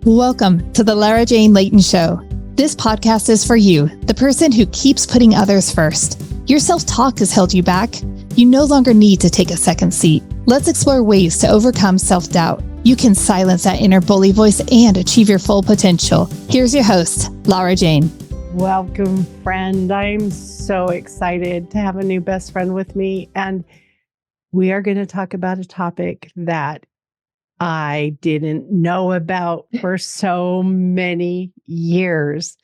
Welcome to the Lara Jane Layton Show. This podcast is for you, the person who keeps putting others first. Your self-talk has held you back. You no longer need to take a second seat. Let's explore ways to overcome self-doubt. You can silence that inner bully voice and achieve your full potential. Here's your host, Lara Jane. Welcome, friend. I'm so excited to have a new best friend with me. And we are going to talk about a topic that I didn't know about for so many years.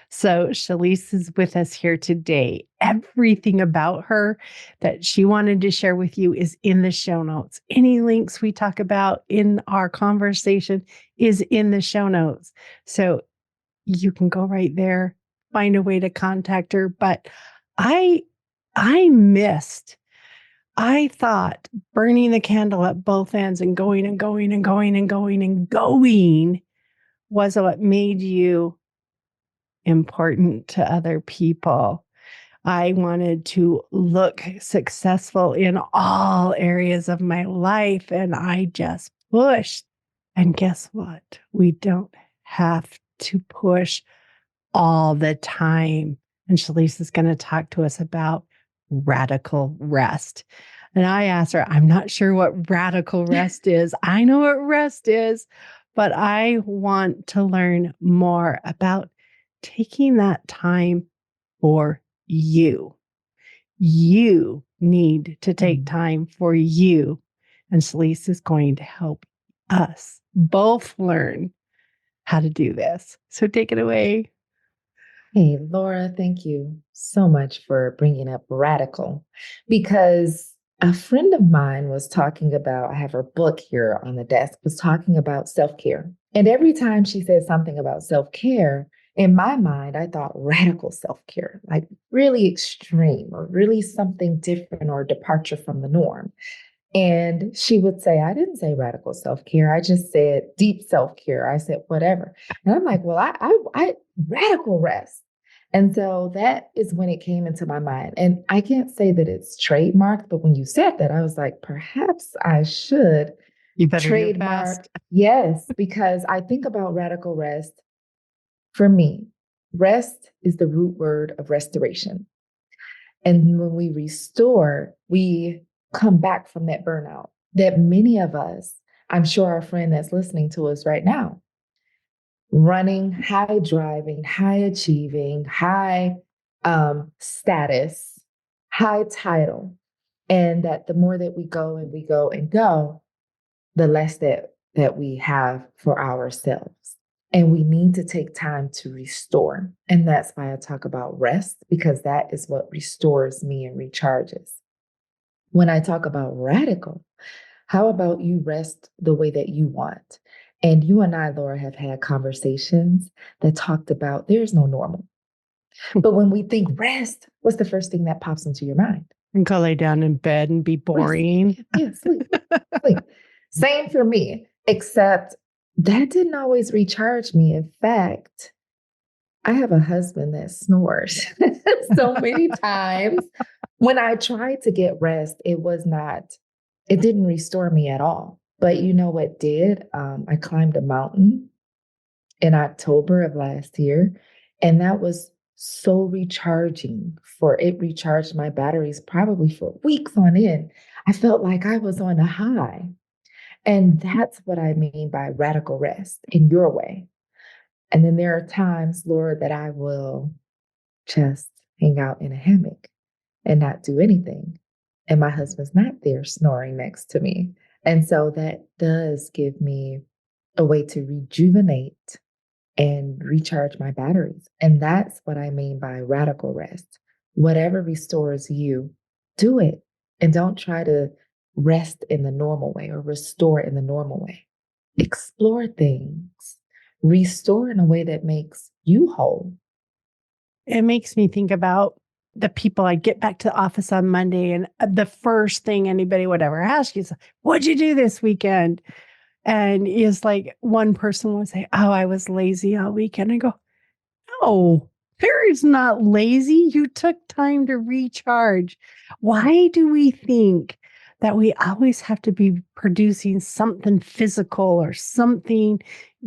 So Shalece is with us here today. Everything about her that she wanted to share with you is in the show notes. Any links we talk about in our conversation is in the show notes. So you can go right there, find a way to contact her. But I thought burning the candle at both ends and going and going and going and going and going was what made you important to other people. I wanted to look successful in all areas of my life, and I just pushed. And guess what? We don't have to push all the time. And Shalece is going to talk to us about radical rest. And I asked her, I'm not sure what radical rest is. I know what rest is, but I want to learn more about taking that time for you. You need to take time for you. And Shalece is going to help us both learn how to do this. So take it away. Hey, Laura, thank you so much for bringing up radical, because a friend of mine was talking about, I have her book here on the desk, was talking about self-care. And every time she said something about self-care, in my mind, I thought radical self-care, like really extreme or really something different or departure from the norm. And she would say, I didn't say radical self-care. I just said deep self-care. I said, whatever. And I'm like, well, I radical rest. And so that is when it came into my mind. And I can't say that it's trademarked, but when you said that, I was like, perhaps I should trademark. Yes, because I think about radical rest. For me, rest is the root word of restoration. And when we restore, we come back from that burnout that many of us, I'm sure our friend that's listening to us right now, running, high driving, high achieving, high status, high title. And that the more that we go and we go and go, the less that we have for ourselves. And we need to take time to restore. And that's why I talk about rest, because that is what restores me and recharges. When I talk about radical, how about you rest the way that you want? And you and I, Laura, have had conversations that talked about there's no normal. But when we think rest, what's the first thing that pops into your mind? And go lay down in bed and be boring. Yeah, sleep. Sleep. Same for me, except that didn't always recharge me. In fact, I have a husband that snores so many times. When I tried to get rest, it didn't restore me at all. But you know what did? I climbed a mountain in October of last year, and that was so recharging. It recharged my batteries probably for weeks on end. I felt like I was on a high. And that's what I mean by radical rest in your way. And then there are times, Laura, that I will just hang out in a hammock and not do anything. And my husband's not there snoring next to me. And so that does give me a way to rejuvenate and recharge my batteries. And that's what I mean by radical rest. Whatever restores you, do it. And don't try to rest in the normal way or restore in the normal way. Explore things, restore in a way that makes you whole. It makes me think about the people. I get back to the office on Monday, and the first thing anybody would ever ask you is, what'd you do this weekend? And it's like one person would say, oh, I was lazy all weekend. I go, no, Perry's not lazy. You took time to recharge. Why do we think that we always have to be producing something physical or something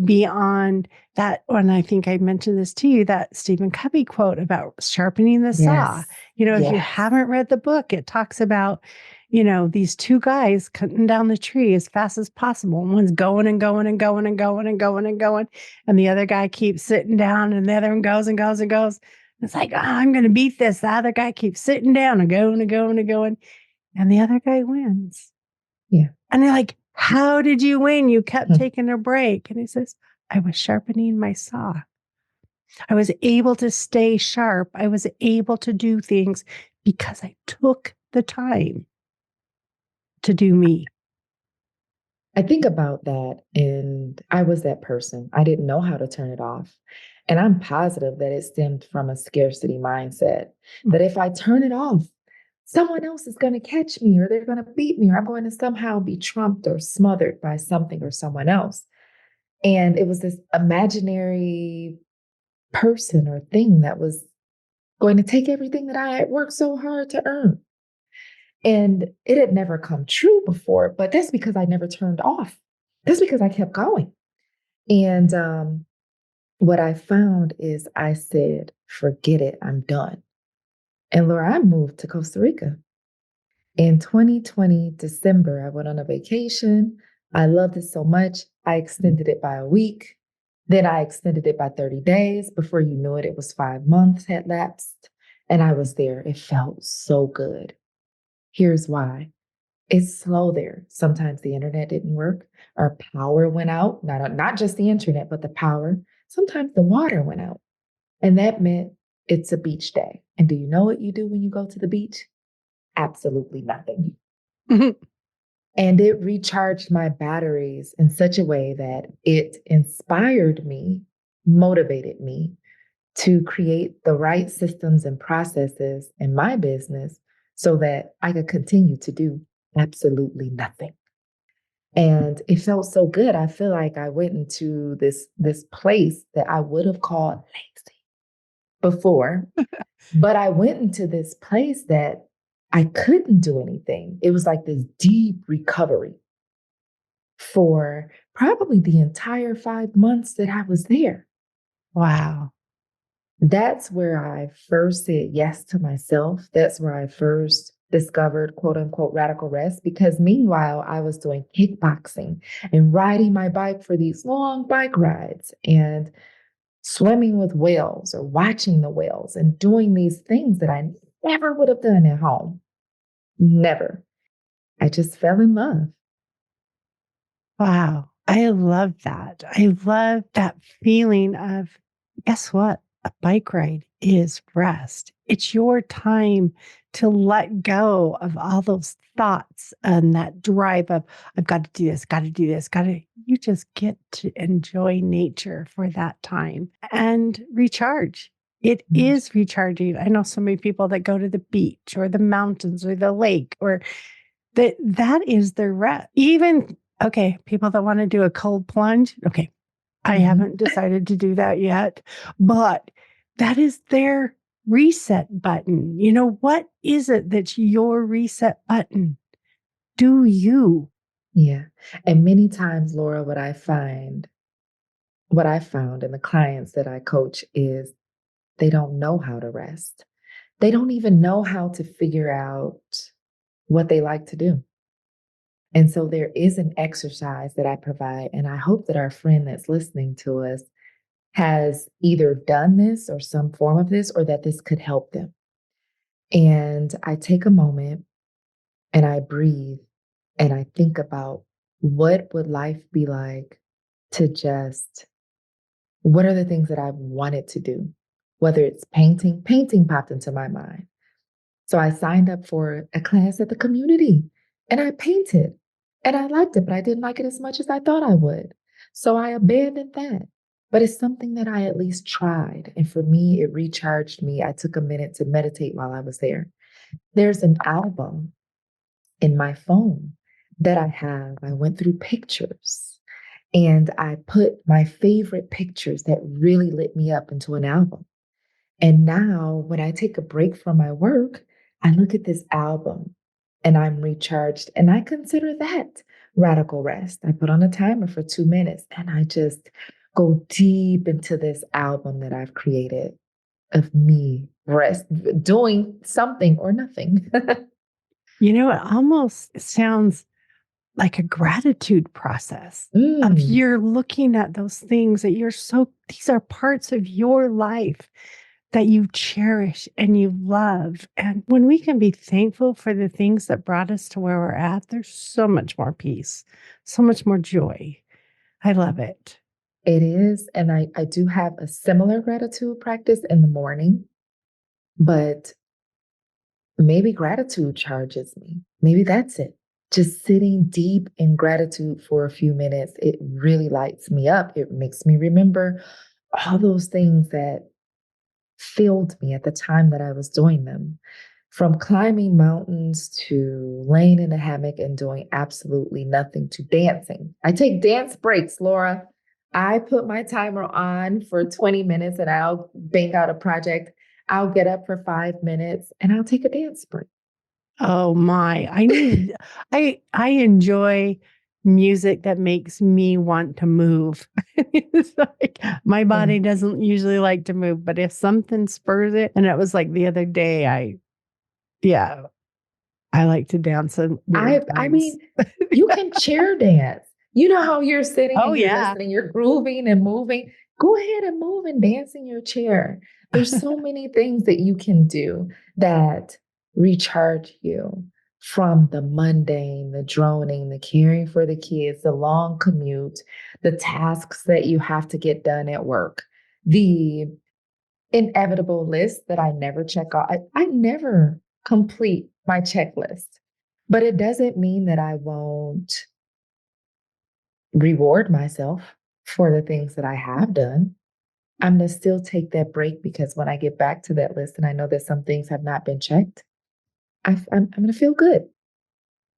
beyond that. And I think I mentioned this to you, that Stephen Covey quote about sharpening the saw. Yes. If you Yes. haven't read the book, it talks about, these two guys cutting down the tree as fast as possible. And one's going and going and going and going and going and going. And the other guy keeps sitting down, and the other one goes and goes and goes. It's like, I'm going to beat this. The other guy keeps sitting down and going and going and going. And the other guy wins. Yeah. And they're like, how did you win? You kept Hmm. taking a break. And he says, I was sharpening my saw. I was able to stay sharp. I was able to do things because I took the time to do me. I think about that, and I was that person. I didn't know how to turn it off. And I'm positive that it stemmed from a scarcity mindset, that if I turn it off, someone else is going to catch me, or they're going to beat me, or I'm going to somehow be trumped or smothered by something or someone else. And it was this imaginary person or thing that was going to take everything that I had worked so hard to earn. And it had never come true before, but that's because I never turned off. That's because I kept going. And what I found is I said, forget it, I'm done. And Laura, I moved to Costa Rica. In 2020, December, I went on a vacation. I loved it so much. I extended it by a week. Then I extended it by 30 days. Before you knew it, it was 5 months had lapsed. And I was there. It felt so good. Here's why. It's slow there. Sometimes the internet didn't work. Our power went out. Not just the internet, but the power. Sometimes the water went out. And that meant it's a beach day. And do you know what you do when you go to the beach? Absolutely nothing. And it recharged my batteries in such a way that it inspired me, motivated me to create the right systems and processes in my business so that I could continue to do absolutely nothing. And it felt so good. I feel like I went into this place that I would have called lazy before, but I went into this place that I couldn't do anything. It was like this deep recovery for probably the entire 5 months that I was there. Wow. That's where I first said yes to myself. That's where I first discovered quote unquote radical rest, because meanwhile I was doing kickboxing and riding my bike for these long bike rides and swimming with whales or watching the whales and doing these things that I never would have done at home. Never. I just fell in love. Wow. I love that. I love that feeling of, guess what? A bike ride is rest. It's your time to let go of all those thoughts and that drive of, I've got to do this, got to do this, got to. You just get to enjoy nature for that time and recharge. It is recharging. I know so many people that go to the beach or the mountains or the lake, or that is their rest. Even, okay, people that want to do a cold plunge. Okay, I haven't decided to do that yet, but that is their reset button. What is it that's your reset button? Do you? Yeah. And many times, Laura, what I found in the clients that I coach is they don't know how to rest. They don't even know how to figure out what they like to do. And so there is an exercise that I provide, and I hope that our friend that's listening to us has either done this or some form of this, or that this could help them. And I take a moment and I breathe and I think about, what would life be like to just, what are the things that I've wanted to do? Whether it's painting popped into my mind. So I signed up for a class at the community and I painted and I liked it, but I didn't like it as much as I thought I would. So I abandoned that. But it's something that I at least tried. And for me, it recharged me. I took a minute to meditate while I was there. There's an album in my phone that I have. I went through pictures and I put my favorite pictures that really lit me up into an album. And now when I take a break from my work, I look at this album and I'm recharged. And I consider that radical rest. I put on a timer for 2 minutes and I just go deep into this album that I've created of me rest, doing something or nothing. You know, it almost sounds like a gratitude process of you're looking at those things that these are parts of your life that you cherish and you love. And when we can be thankful for the things that brought us to where we're at, there's so much more peace, so much more joy. I love it. It is. And I do have a similar gratitude practice in the morning, but maybe gratitude charges me. Maybe that's it. Just sitting deep in gratitude for a few minutes, it really lights me up. It makes me remember all those things that filled me at the time that I was doing them. From climbing mountains to laying in a hammock and doing absolutely nothing to dancing. I take dance breaks, Laura. I put my timer on for 20 minutes and I'll bang out a project. I'll get up for 5 minutes and I'll take a dance break. Oh my, I enjoy music that makes me want to move. It's like my body doesn't usually like to move, but if something spurs it, and it was like the other day, I like to dance and I mean, you can chair dance. You know how you're sitting Oh and you're yeah. listening, you're grooving and moving. Go ahead and move and dance in your chair. There's so many things that you can do that recharge you from the mundane, the droning, the caring for the kids, the long commute, the tasks that you have to get done at work, the inevitable list that I never check off. I never complete my checklist, but it doesn't mean that I won't reward myself for the things that I have done. I'm going to still take that break because when I get back to that list and I know that some things have not been checked, I'm going to feel good,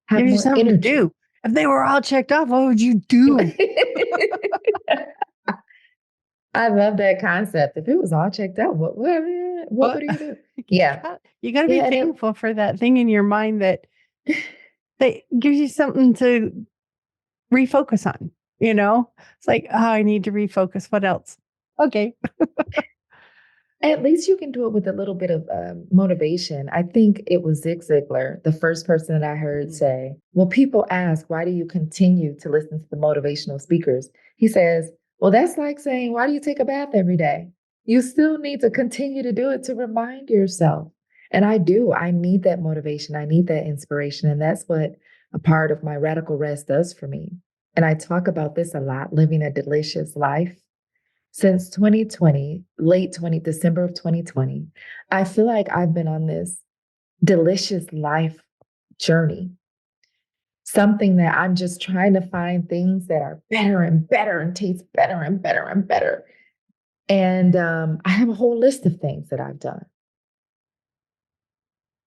have Gives you more something to energy. do. If they were all checked off, what would you do? I love that concept. If it was all checked out, what would you do? Yeah. You got to be Yeah. And thankful for that thing in your mind that gives you something to refocus on. It's like, oh, I need to refocus. What else? Okay. at least you can do it with a little bit of motivation. I think it was Zig Ziglar, the first person that I heard say, well, people ask, why do you continue to listen to the motivational speakers? He says, well, that's like saying, why do you take a bath every day? You still need to continue to do it to remind yourself. And I do. I need that motivation. I need that inspiration. And that's what a part of my radical rest does for me. And I talk about this a lot, living a delicious life. Since 2020, December of 2020, I feel like I've been on this delicious life journey. Something that I'm just trying to find things that are better and better and taste better and better and better. And I have a whole list of things that I've done.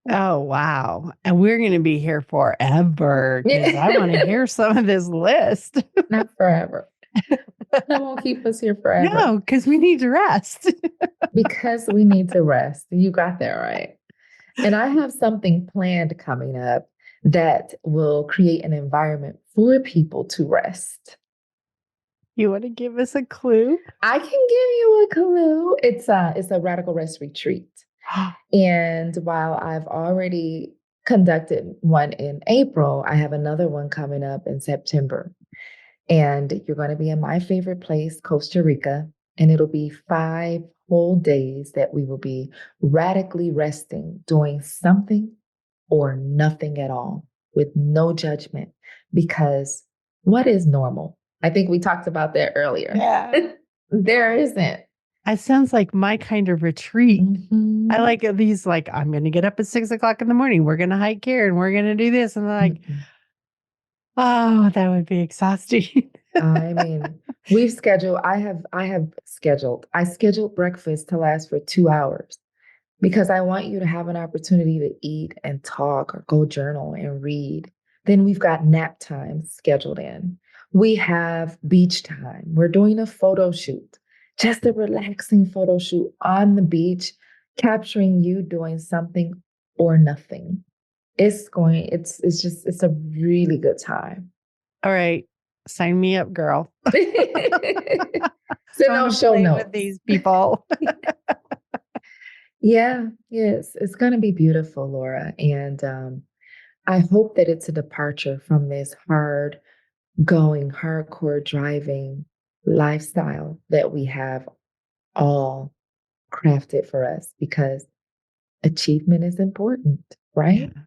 Oh, wow. And we're going to be here forever because I want to hear some of this list. Not forever. That won't keep us here forever. No, because we need to rest. Because we need to rest. You got that right. And I have something planned coming up that will create an environment for people to rest. You want to give us a clue? I can give you a clue. It's a radical rest retreat. And while I've already conducted one in April, I have another one coming up in September. And you're going to be in my favorite place, Costa Rica. And it'll be 5 whole days that we will be radically resting, doing something or nothing at all with no judgment. Because what is normal? I think we talked about that earlier. Yeah. There isn't. It sounds like my kind of retreat. Mm-hmm. I like these, like, I'm going to get up at 6:00 in the morning. We're going to hike here and we're going to do this. And they're like, oh, that would be exhausting. I mean, I scheduled breakfast to last for 2 hours because I want you to have an opportunity to eat and talk or go journal and read. Then we've got nap time scheduled in. We have beach time. We're doing a photo shoot, just a relaxing photo shoot on the beach, capturing you doing something or nothing. It's a really good time. All right. Sign me up, girl. Send I wanna those show play notes. with these people. Yeah, yes, it's going to be beautiful, Laura. And I hope that it's a departure from this hard going, hardcore driving lifestyle that we have all crafted for us because achievement is important, right? Yeah.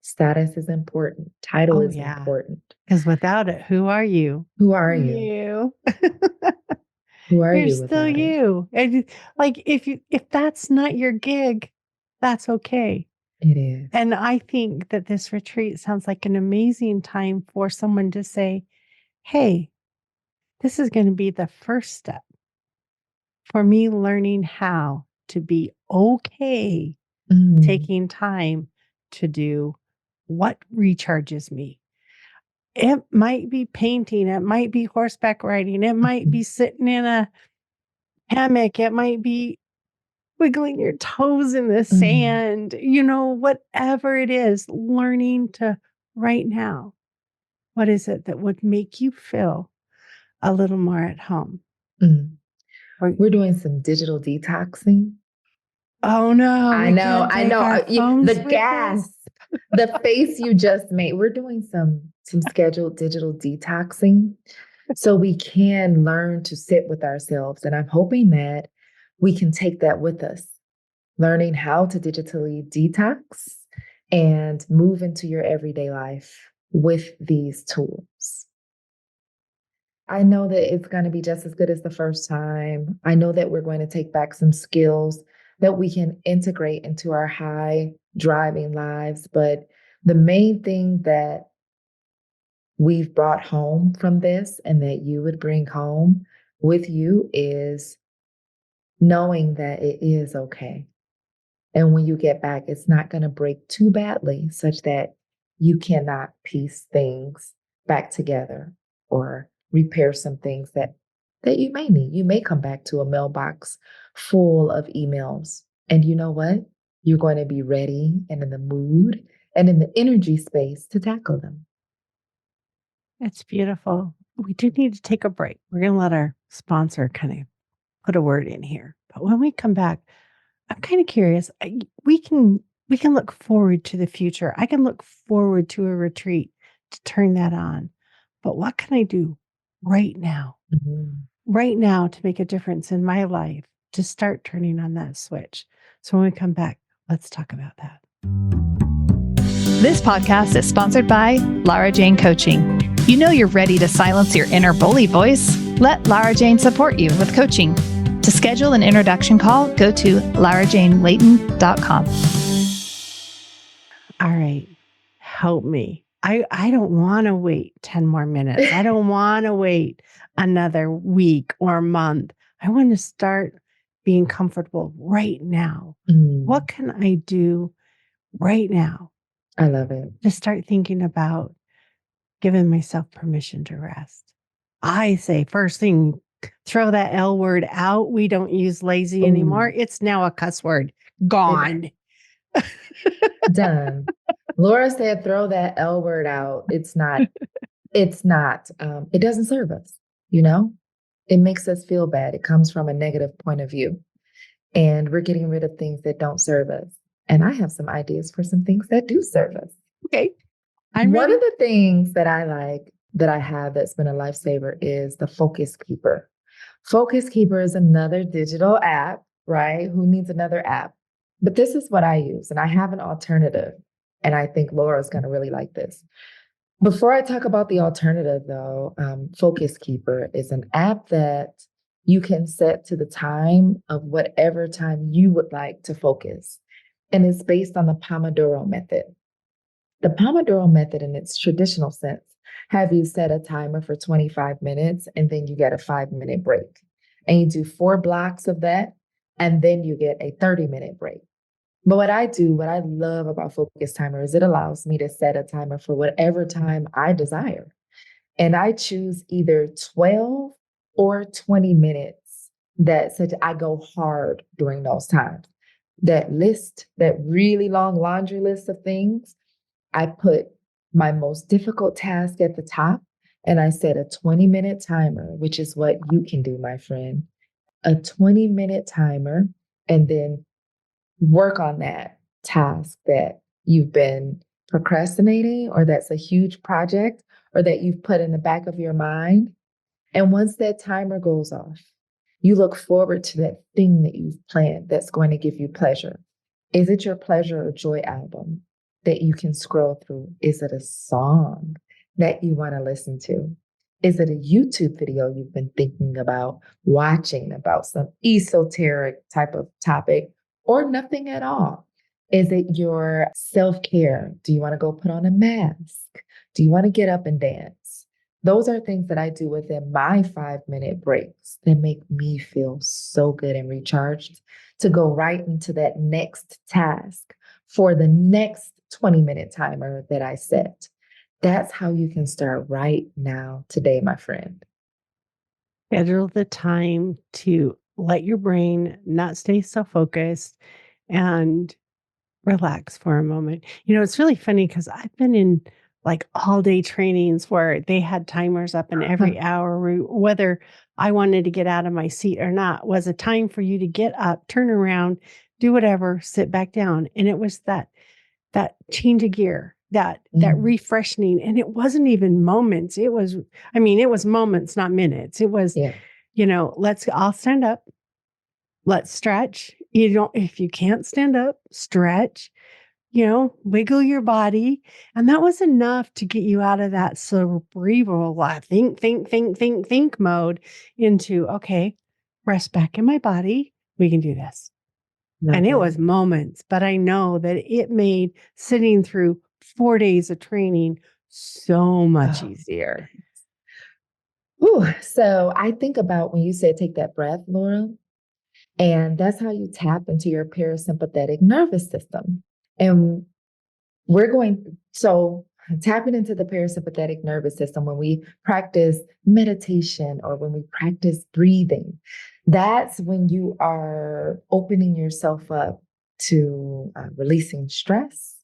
Status is important. Title Oh, is yeah. important. Because without it, who are you? Who are you? You. Who are You're you still without it? you. And like if that's not your gig, that's okay. It is. And I think that this retreat sounds like an amazing time for someone to say, hey, this is going to be the first step for me learning how to be okay Mm, taking time to do what recharges me. It might be painting, it might be horseback riding, it might be sitting in a hammock, it might be wiggling your toes in the mm, sand, whatever it is, learning to right now. What is it that would make you feel a little more at home? mm. Or, We're doing some digital detoxing. oh no, I we know, can't I take know. our The phones with us. gasp, the face you just made. We're doing some scheduled digital detoxing so we can learn to sit with ourselves. And I'm hoping that we can take that with us, learning how to digitally detox and move into your everyday life with these tools. I know that it's going to be just as good as the first time. I know that we're going to take back some skills that we can integrate into our high driving lives. But the main thing that we've brought home from this and that you would bring home with you is knowing that it is okay. And when you get back, it's not going to break too badly, such that you cannot piece things back together or repair some things that you may need. You may come back to a mailbox full of emails. And you know what? You're going to be ready and in the mood and in the energy space to tackle them. It's beautiful. We do need to take a break. We're going to let our sponsor kind of put a word in here. But when we come back, I'm kind of curious. We can look forward to the future. I can look forward to a retreat to turn that on. But what can I do right now? Mhm. Right now to make a difference in my life to start turning on that switch. So when we come back, let's talk about that. This podcast is sponsored by Lara Jane Coaching. You know you're ready to silence your inner bully voice. Let Lara Jane support you with coaching. To schedule an introduction call, go to larajanelayton.com. All right. Help me. I don't want to wait 10 more minutes. I don't want to wait another week or month. I want to start being comfortable right now. Mm, What can I do right now I love it. to start thinking about giving myself permission to rest? I say first thing, throw that L word out. We don't use lazy anymore. Ooh, It's now a cuss word. it Gone. done. Laura said, throw that L word out. It doesn't serve us, you know? It makes us feel bad. It comes from a negative point of view. And we're getting rid of things that don't serve us. And I have some ideas for some things that do serve us. Okay. I'm One ready. of the things that I like that I have that's been a lifesaver is the Focus Keeper. Focus Keeper is another digital app, right? Who needs another app? But this is what I use, and I have an alternative. And I think Laura's going to really like this. Before I talk about the alternative, though, Focus Keeper is an app that you can set to the time of whatever time you would like to focus. And it's based on the Pomodoro method. The Pomodoro method, in its traditional sense, have you set a timer for 25 minutes and then you get a 5-minute break. And you do 4 blocks of that, and then you get a 30-minute break. But what I love about Focus Timer is it allows me to set a timer for whatever time I desire. And I choose either 12 or 20 minutes that such I go hard during those times. That really long laundry list of things, I put my most difficult task at the top and I set a 20-minute timer, which is what you can do, my friend. A 20-minute timer, and then work on that task that you've been procrastinating, or that's a huge project, or that you've put in the back of your mind. And once that timer goes off, you look forward to that thing that you've planned that's going to give you pleasure. Is it your pleasure or joy album that you can scroll through? Is it a song that you want to listen to? Is it a YouTube video you've been thinking about watching about some esoteric type of topic, or nothing at all? Is it your self-care? Do you want to go put on a mask? Do you want to get up and dance? Those are things that I do within my 5-minute breaks that make me feel so good and recharged to go right into that next task for the next 20-minute timer that I set. That's how you can start right now, today, my friend. Schedule the time to let your brain not stay so focused and relax for a moment. It's really funny because I've been in like all day trainings where they had timers up, and every hour, whether I wanted to get out of my seat or not, was a time for you to get up, turn around, do whatever, sit back down. And it was that change of gear, that refreshing. And it wasn't even moments. It was moments, not minutes. It was, Yeah. I'll stand up. Let's stretch. If you can't stand up, stretch, wiggle your body. And that was enough to get you out of that cerebral think mode into, okay, rest back in my body. We can do this. And it was moments, but I know that it made sitting through 4 days of training so much easier. Ooh, so I think about when you said take that breath, Laura, and that's how you tap into your parasympathetic nervous system. And so tapping into the parasympathetic nervous system, when we practice meditation or when we practice breathing, that's when you are opening yourself up to releasing stress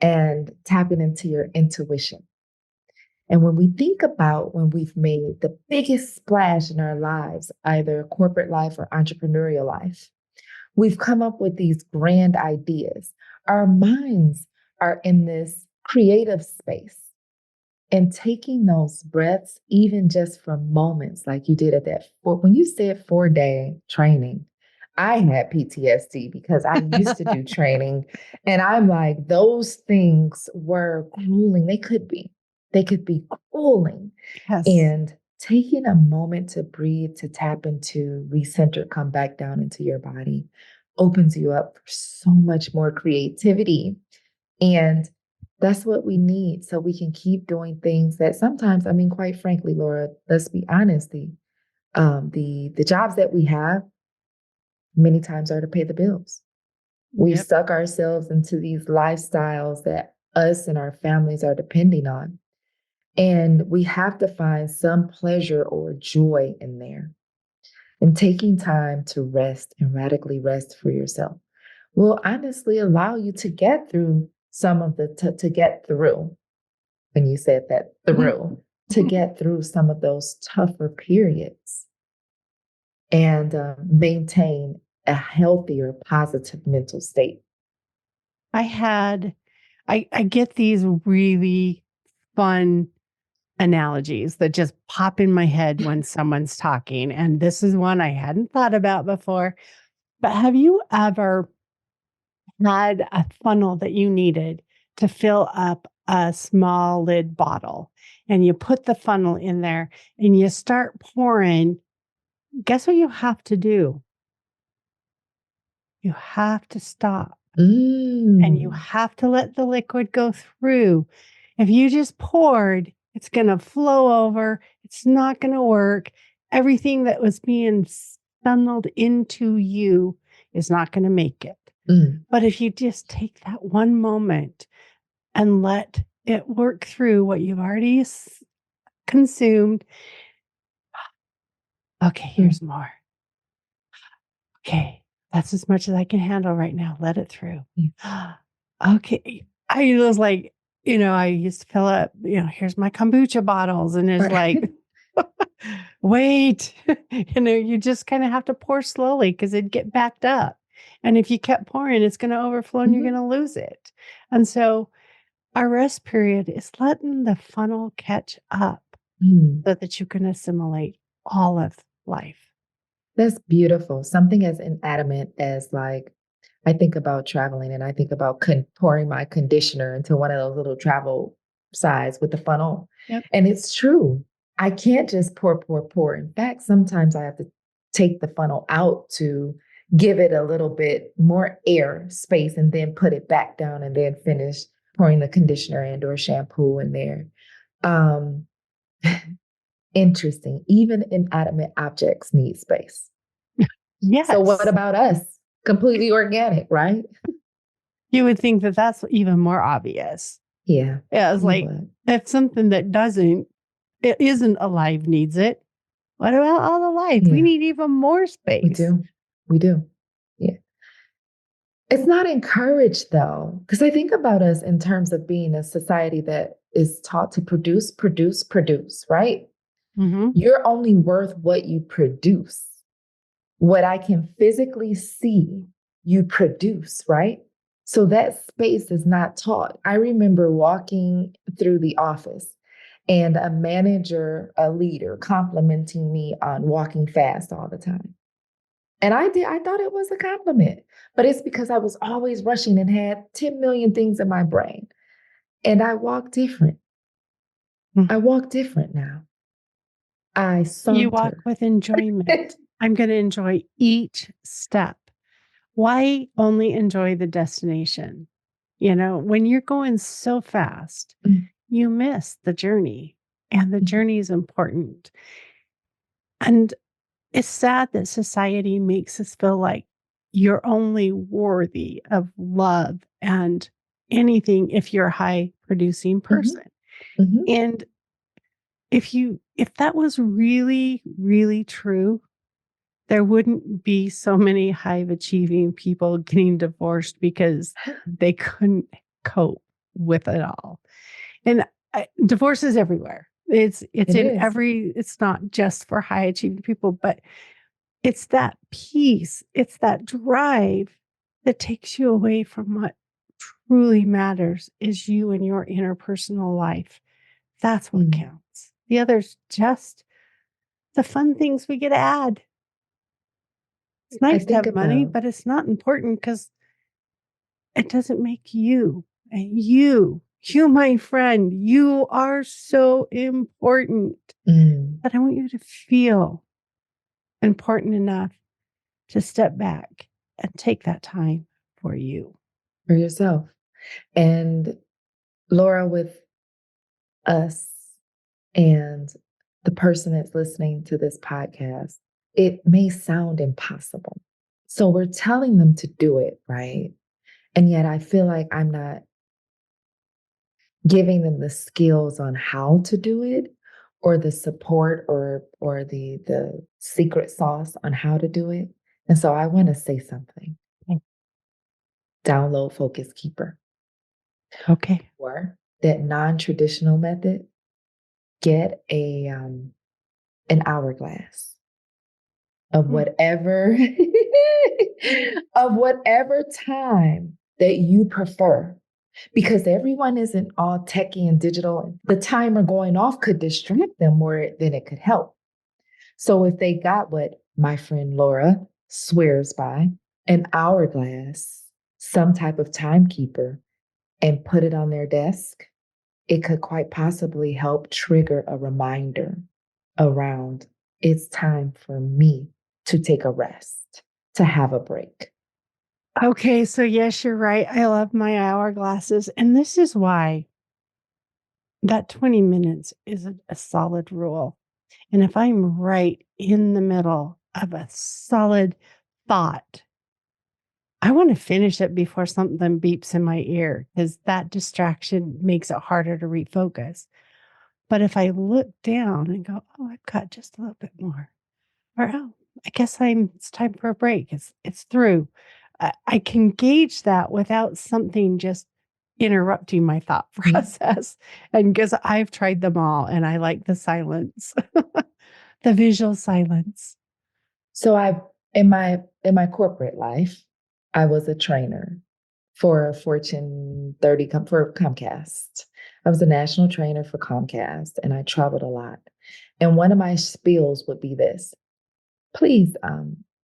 and tapping into your intuition. And when we think about when we've made the biggest splash in our lives, either corporate life or entrepreneurial life, we've come up with these grand ideas. Our minds are in this creative space, and taking those breaths, even just for moments, like you did at when you said 4-day training, I had PTSD because I used to do training, and I'm like, those things were grueling. They could be grueling. Yes. And taking a moment to breathe, to tap into, recenter, come back down into your body, opens you up for so much more creativity. And that's what we need so we can keep doing things that sometimes, quite frankly, Laura, let's be honest, the jobs that we have many times are to pay the bills. We've stuck ourselves into these lifestyles that us and our families are depending on. And we have to find some pleasure or joy in there. And taking time to rest and radically rest for yourself will honestly allow you to get through some of to get through, when you said that, to get through some of those tougher periods and maintain a healthier, positive mental state. I get these really fun analogies that just pop in my head when someone's talking. And this is one I hadn't thought about before. But have you ever had a funnel that you needed to fill up a small lid bottle, and you put the funnel in there and you start pouring? Guess what you have to do? You have to stop. And you have to let the liquid go through. If you just poured, it's going to flow over. It's not going to work. Everything that was being funneled into you is not going to make it. But if you just take that one moment and let it work through what you've already consumed. Okay, here's more. Okay, that's as much as I can handle right now. Let it through. Okay. I was like, I used to fill up, here's my kombucha bottles. And it's Right. like, wait, you just kind of have to pour slowly because it'd get backed up. And if you kept pouring, it's going to overflow and you're Mhm. going to lose it. And so our rest period is letting the funnel catch up Mm. so that you can assimilate all of life. That's beautiful. Something as inanimate as like, I think about traveling and I think about pouring my conditioner into one of those little travel sides with the funnel. Yep. And it's true. I can't just pour, pour, pour. In fact, sometimes I have to take the funnel out to give it a little bit more air space and then put it back down and then finish pouring the conditioner and or shampoo in there. Um, Interesting. Even inanimate objects need space. So what Yes. about us? Completely organic, right? You would think that that's even more obvious. Yeah. Yeah, it's You like would. if something that it isn't alive needs it. What about all the life? We Yeah, need even more space. we do. We do. Yeah. It's not encouraged though, because I think about us in terms of being a society that is taught to produce, produce, produce, right? Mm-hmm. You're only worth what you produce. What I can physically see, you produce, right? So that space is not taught. I remember walking through the office and a manager, a leader complimenting me on walking fast all the time. And I thought it was a compliment, but it's because I was always rushing and had 10 million things in my brain. And I walk different. I walk different now. I You walk saunter. with enjoyment. I'm going to enjoy each step. Why only enjoy the destination? When you're going so fast, Mm, you miss the journey, and the mhm, journey is important. And it's sad that society makes us feel like you're only worthy of love and anything if you're a high producing mhm, person. mhm. And if that was really, really true, there wouldn't be so many high achieving people getting divorced because they couldn't cope with it all. And divorce is everywhere. It's It in is. it's not just for high achieving people, but it's that peace, it's that drive that takes you away from what truly matters is you and your interpersonal life. That's what Mm. counts. The other's just the fun things we get to add. It's I nice to think have money, about, but it's not important because it doesn't make you. And you, my friend, you are so important. mm, But I want you to feel important enough to step back and take that time for you. for yourself. And Laura, with us and the person that's listening to this podcast, it may sound impossible. So we're telling them to do it, right? And yet I feel like I'm not giving them the skills on how to do it or the support or the secret sauce on how to do it. And so I want to say something. Okay. Download Focus Keeper. Okay. Or that non-traditional method, get an hourglass of Mm. whatever of whatever time that you prefer, because everyone isn't all techie and digital. The timer going off could distract them more than it could help. So if they got what my friend Laura swears by, an hourglass, some type of timekeeper, and put it on their desk, it could quite possibly help trigger a reminder around it's time for me to take a rest, to have a break. Okay. So, yes, you're right. I love my hourglasses. And this is why that 20 minutes is a solid rule. And if I'm right in the middle of a solid thought, I want to finish it before something beeps in my ear because that distraction makes it harder to refocus. But if I look down and go, oh, I've got just a little bit more, or oh, I guess it's time for a break. It's through. I can gauge that without something just interrupting my thought process. And because I've tried them all and I like the silence, the visual silence. So in my corporate life, I was a trainer for Fortune 30 for Comcast. I was a national trainer for Comcast and I traveled a lot. And one of my spills would be this: please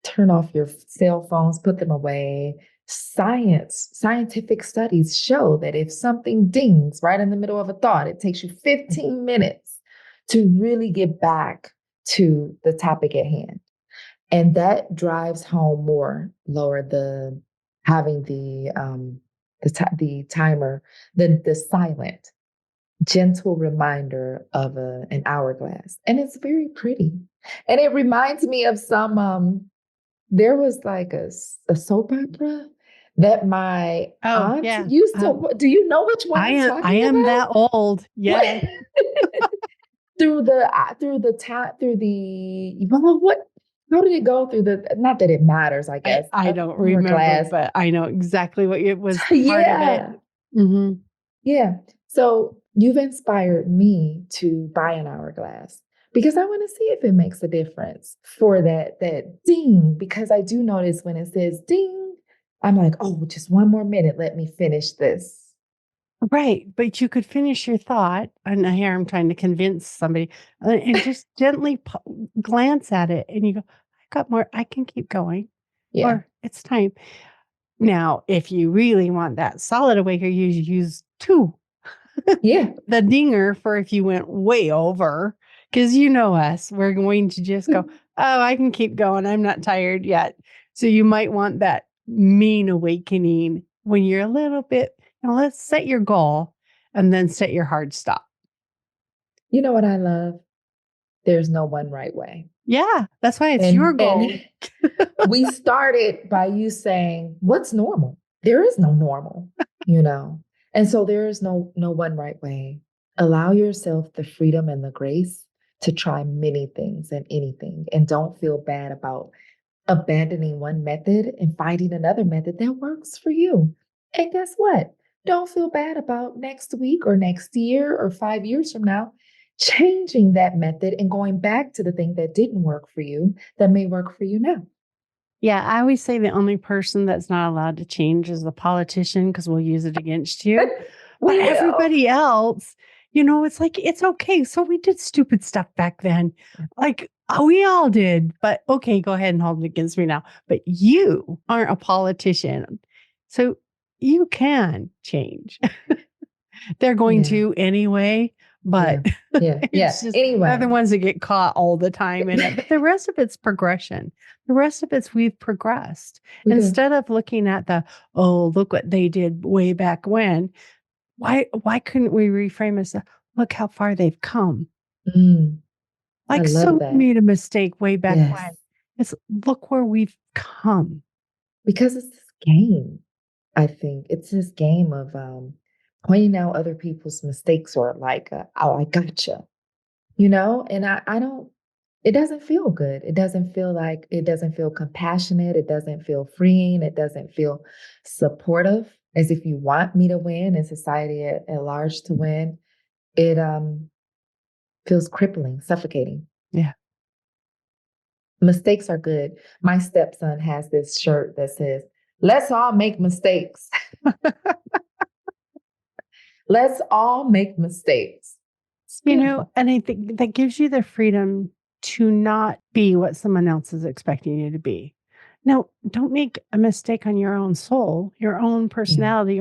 turn off your cell phones, put them away. Scientific studies show that if something dings right in the middle of a thought, it takes you 15 minutes to really get back to the topic at hand. And that drives home more, lower the having the timer, the silent, gentle reminder of an hourglass. And it's very pretty. And it reminds me of there was like a soap opera that my aunt used to. Do you know which one I'm talking about? I am that old. Yeah. How did it go through not that it matters, I guess. I don't remember, but I know exactly what it was. Part of it. Mm-hmm. Yeah. So you've inspired me to buy an hourglass because I want to see if it makes a difference for that ding. Because I do notice when it says ding, I'm like, oh, just one more minute. Let me finish this. Right. But you could finish your thought. And here I'm trying to convince somebody and just gently glance at it. And you go, I got more. I can keep going. Yeah. Or it's time. Now, if you really want that solid awaker, you use 2. Yeah. The dinger for if you went way over. Because you know us, we're going to just go, oh, I can keep going. I'm not tired yet. So you might want that mean awakening when you're a little bit. Now let's set your goal and then set your hard stop. You know what I love? There's no one right way. Yeah, that's why it's your goal. We started by you saying, what's normal? There is no normal, And so there is no one right way. Allow yourself the freedom and the grace to try many things and anything. And don't feel bad about abandoning one method and finding another method that works for you. And guess what? Don't feel bad about next week or next year or 5 years from now changing that method and going back to the thing that didn't work for you that may work for you now. Yeah, I always say the only person that's not allowed to change is the politician because we'll use it against you. But everybody else, it's like, it's okay. So we did stupid stuff back then. Like we all did. But okay, go ahead and hold it against me now. But you aren't a politician. So you can change. They're going to anyway. But it's just, anyway, they're the ones that get caught all the time in it. But the rest of it's progression. The rest of it's we've progressed. Instead of looking at look what they did way back when. Why couldn't we reframe as look how far they've come? Like we made a mistake way back when. It's look where we've come. Because it's this game. I think it's this game of pointing out other people's mistakes or like, oh, I gotcha, and I don't, it doesn't feel good. It doesn't feel compassionate. It doesn't feel freeing. It doesn't feel supportive as if you want me to win and society at large to win. It feels crippling, suffocating. Yeah. Mistakes are good. My stepson has this shirt that says, let's all make mistakes. Let's all make mistakes. And I think that gives you the freedom to not be what someone else is expecting you to be. Now, don't make a mistake on your own soul, your own personality,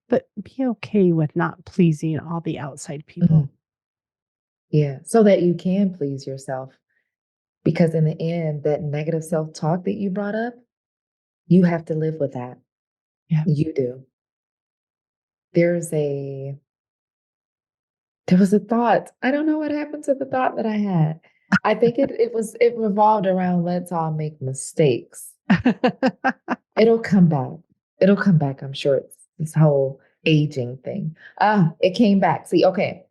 but be okay with not pleasing all the outside people. Mm-hmm. Yeah, so that you can please yourself. Because in the end, that negative self-talk that you brought up, you have to live with that. Yeah. You do. There was a thought. I don't know what happened to the thought that I had. I think it revolved around let's all make mistakes. It'll come back. It'll come back. I'm sure it's this whole aging thing. It came back. See, okay.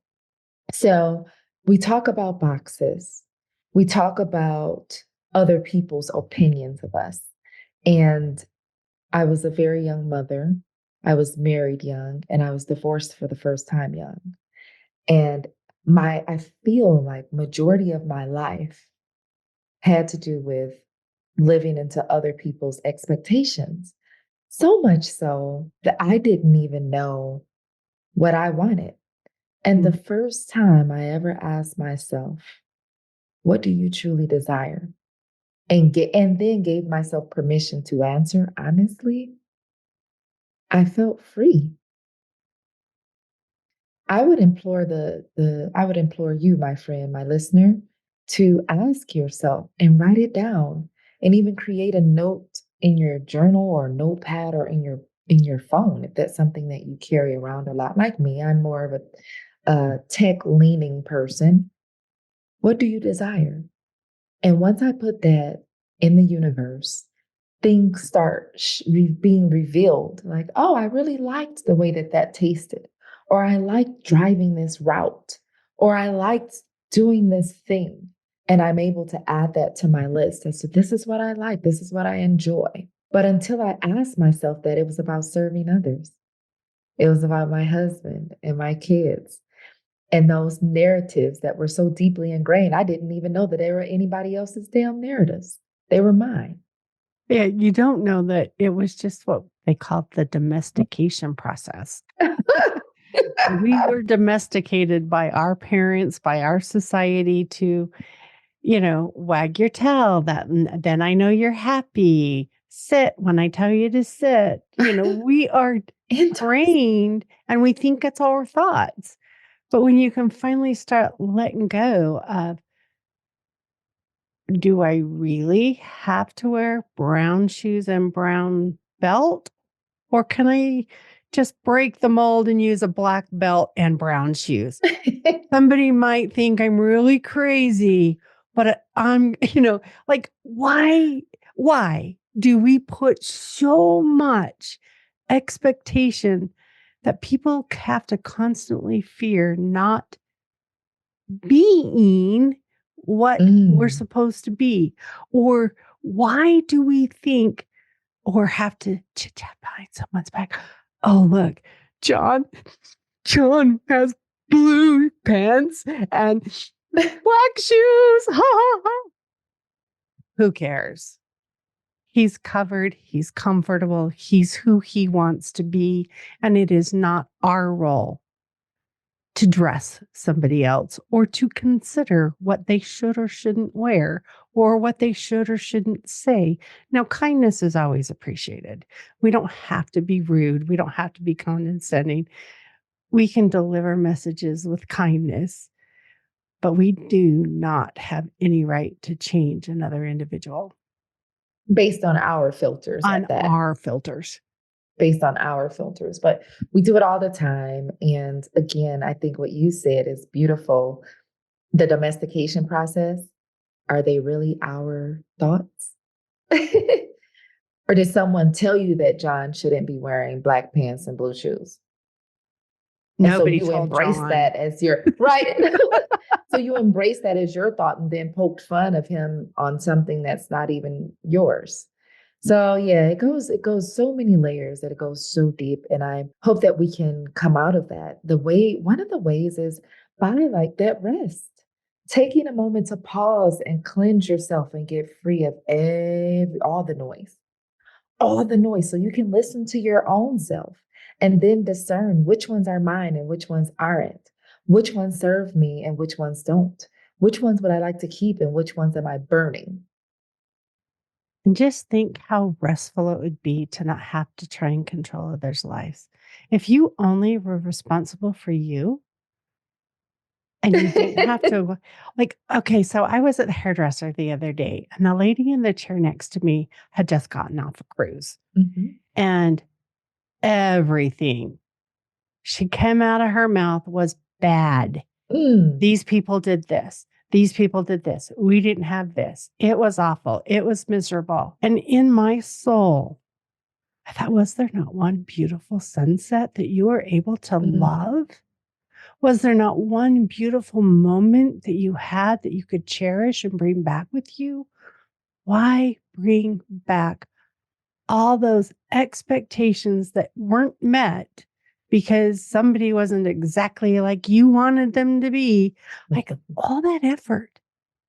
So we talk about boxes. We talk about other people's opinions of us. And I was a very young mother. I was married young, and I was divorced for the first time young. And I feel like majority of my life had to do with living into other people's expectations. So much so that I didn't even know what I wanted. And the first time I ever asked myself, what do you truly desire? And then gave myself permission to answer honestly, I felt free. I would implore you, my friend, my listener, to ask yourself and write it down and even create a note in your journal or notepad or in your phone if that's something that you carry around a lot. Like me, I'm more of a tech leaning person. What do you desire? And once I put that in the universe, things start being revealed. Like, oh, I really liked the way that that tasted, or I liked driving this route, or I liked doing this thing. And I'm able to add that to my list. And so this is what I like, this is what I enjoy. But until I asked myself that, it was about serving others, it was about my husband and my kids. And those narratives that were so deeply ingrained, I didn't even know that they were anybody else's damn narratives. They were mine. Yeah, you don't know that it was just what they called the domestication process. We were domesticated by our parents, by our society to, wag your tail. Then I know you're happy. Sit when I tell you to sit. We are trained and we think it's our thoughts. But when you can finally start letting go of, do I really have to wear brown shoes and brown belt? Or can I just break the mold and use a black belt and brown shoes? Somebody might think I'm really crazy, but I'm, like, why do we put so much expectation that people have to constantly fear not being what we're supposed to be? Or why do we think or have to chit chat behind someone's back? Oh, look, John has blue pants and black shoes. Ha, ha, ha. Who cares? He's covered. He's comfortable. He's who he wants to be. And it is not our role to dress somebody else or to consider what they should or shouldn't wear or what they should or shouldn't say. Now, kindness is always appreciated. We don't have to be rude. We don't have to be condescending. We can deliver messages with kindness, but we do not have any right to change another individual. Based on our filters On at that. our filters. Based on our filters. But we do it all the time. And again, I think what you said is beautiful. The domestication process, are they really our thoughts? Or did someone tell you that John shouldn't be wearing black pants and blue shoes? And Nobody so you told embrace John. that as your right. So you embrace that as your thought and then poked fun of him on something that's not even yours. So yeah, it goes so many layers that it goes so deep. And I hope that we can come out of that. One of the ways is by like that rest. Taking a moment to pause and cleanse yourself and get free of all the noise so you can listen to your own self and then discern which ones are mine and which ones aren't, which ones serve me and which ones don't, which ones would I like to keep and which ones am I burning. And just think how restful it would be to not have to try and control others' lives. If you only were responsible for you and you didn't have to, like, okay, so I was at the hairdresser the other day and the lady in the chair next to me had just gotten off a cruise and everything she came out of her mouth was bad. These people did this. These people did this. We didn't have this. It was awful. It was miserable. And in my soul, I thought, was there not one beautiful sunset that you were able to love? Was there not one beautiful moment that you had that you could cherish and bring back with you? Why bring back all those expectations that weren't met because somebody wasn't exactly like you wanted them to be, like all that effort,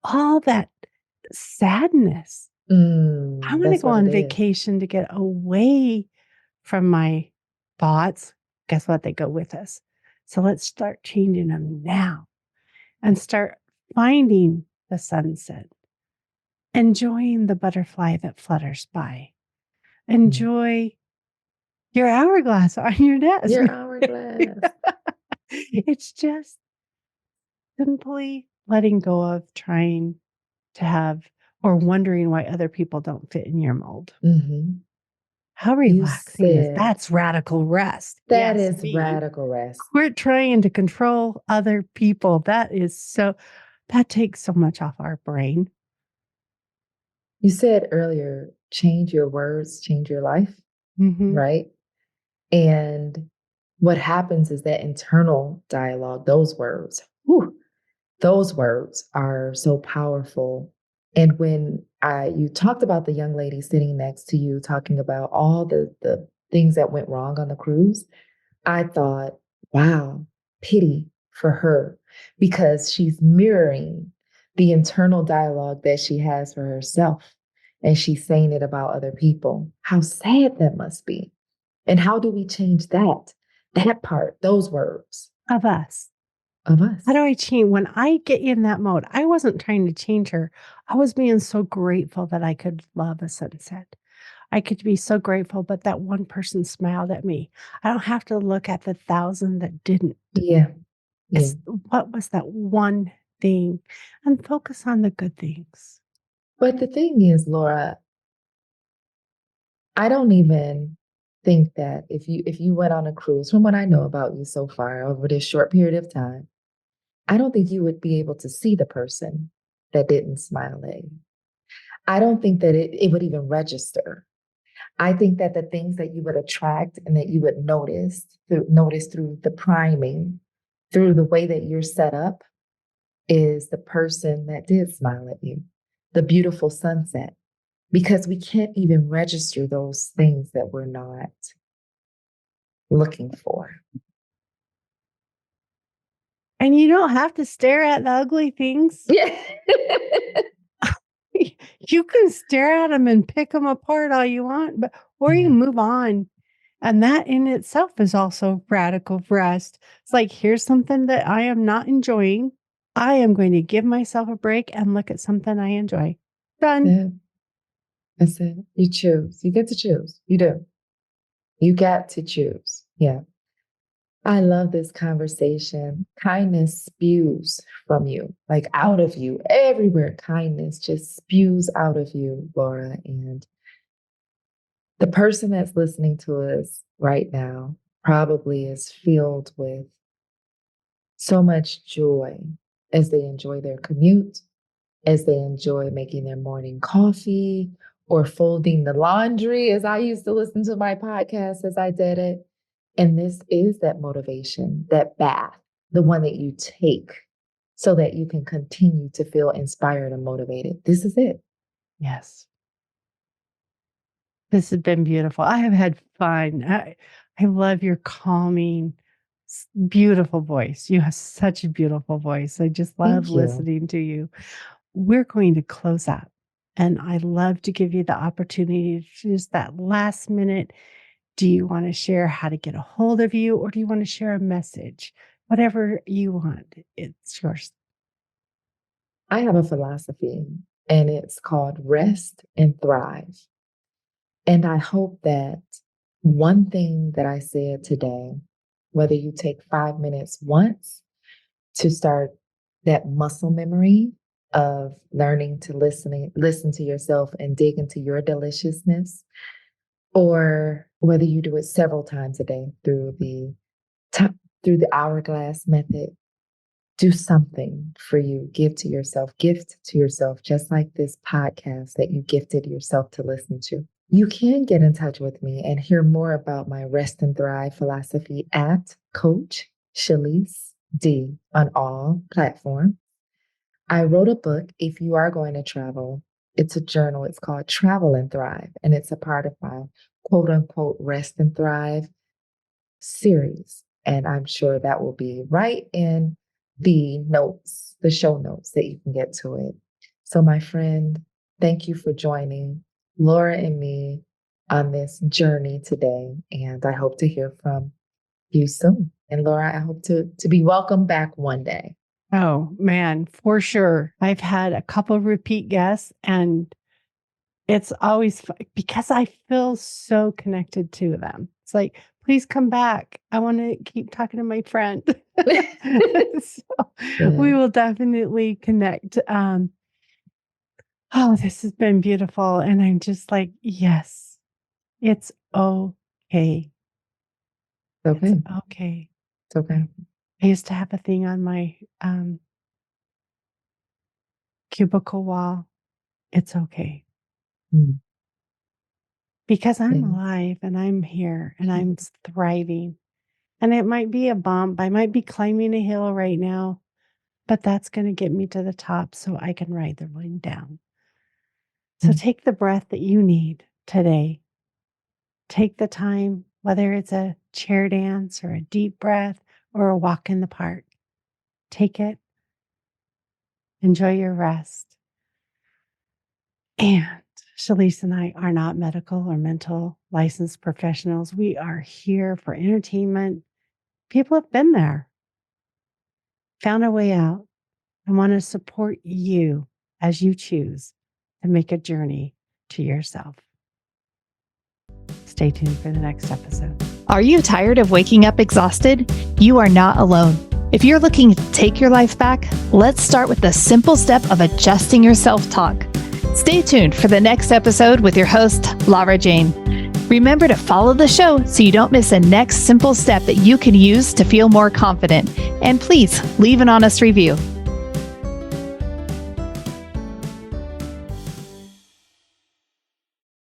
all that sadness. I want to That's go what on it is. vacation to get away from my thoughts. Guess what? They go with us. So let's start changing them now and start finding the sunset, enjoying the butterfly that flutters by, enjoy your hourglass on your desk. Your hourglass. It's just simply letting go of trying to have or wondering why other people don't fit in your mold. Mm-hmm. How relaxing is that? That's radical rest. That Yes, is me. radical rest. Quit trying to control other people. That takes so much off our brain. You said earlier, change your words, change your life, right? And what happens is that internal dialogue, those words are so powerful. And when you talked about the young lady sitting next to you, talking about all the things that went wrong on the cruise, I thought, wow, pity for her, because she's mirroring the internal dialogue that she has for herself. And she's saying it about other people. How sad that must be. And how do we change that? That part, those words. Of us. Of us. How do I change? When I get in that mode, I wasn't trying to change her. I was being so grateful that I could love a sunset. I could be so grateful, but that one person smiled at me. I don't have to look at the 1,000 that didn't. Yeah. What was that one thing? And focus on the good things. But the thing is, Laura, I don't even think that if you went on a cruise, from what I know about you so far over this short period of time, I don't think you would be able to see the person that didn't smile at you. I don't think that it would even register. I think that the things that you would attract and that you would notice through the priming, through the way that you're set up, is the person that did smile at you, the beautiful sunset, because we can't even register those things that we're not looking for. And you don't have to stare at the ugly things. Yeah. You can stare at them and pick them apart all you want, or you move on. And that in itself is also radical rest. It's like, here's something that I am not enjoying. I am going to give myself a break and look at something I enjoy. Done. Yeah. That's it. You choose. You get to choose. You do. You got to choose. Yeah. I love this conversation. Kindness spews from you, like out of you, everywhere. Kindness just spews out of you, Laura. And the person that's listening to us right now probably is filled with so much joy as they enjoy their commute, as they enjoy making their morning coffee or folding the laundry, as I used to listen to my podcast as I did it. And this is that motivation, that bath, the one that you take so that you can continue to feel inspired and motivated. This is it. Yes. This has been beautiful. I have had fun. I love your calming, beautiful voice. You have such a beautiful voice. I just love listening to you. We're going to close up, and I love to give you the opportunity to just that last minute. Do you want to share how to get a hold of you, or do you want to share a message? Whatever you want, it's yours. I have a philosophy, and it's called rest and thrive. And I hope that one thing that I said today, whether you take 5 minutes once to start that muscle memory of learning to listen to yourself and dig into your deliciousness, or whether you do it several times a day through the hourglass method, do something for you. Gift to yourself, just like this podcast that you gifted yourself to listen to. You can get in touch with me and hear more about my Rest and Thrive philosophy at Coach Shalece D on all platforms. I wrote a book, If You Are Going to Travel, It's a journal. It's called Travel and Thrive. And it's a part of my quote unquote rest and thrive series. And I'm sure that will be right in the notes, the show notes that you can get to it. So, my friend, thank you for joining Laura and me on this journey today. And I hope to hear from you soon. And Laura, I hope to be welcomed back one day. Oh, man, for sure. I've had a couple of repeat guests, and it's always fun because I feel so connected to them. It's like, please come back. I want to keep talking to my friend. So we will definitely connect. Oh, this has been beautiful. And I'm just like, yes, it's okay. Okay. It's okay. It's okay. I used to have a thing on my cubicle wall. It's okay. Mm. Because I'm Yeah. alive and I'm here and I'm thriving. And it might be a bump. I might be climbing a hill right now, but that's going to get me to the top so I can ride the wind down. So Mm. take the breath that you need today. Take the time, whether it's a chair dance or a deep breath or a walk in the park. Take it. Enjoy your rest. And Shalece and I are not medical or mental licensed professionals. We are here for entertainment. People have been there, found a way out, and want to support you as you choose to make a journey to yourself. Stay tuned for the next episode. Are you tired of waking up exhausted? You are not alone. If you're looking to take your life back, let's start with the simple step of adjusting your self-talk. Stay tuned for the next episode with your host, Laura Jane. Remember to follow the show so you don't miss a next simple step that you can use to feel more confident. And please leave an honest review.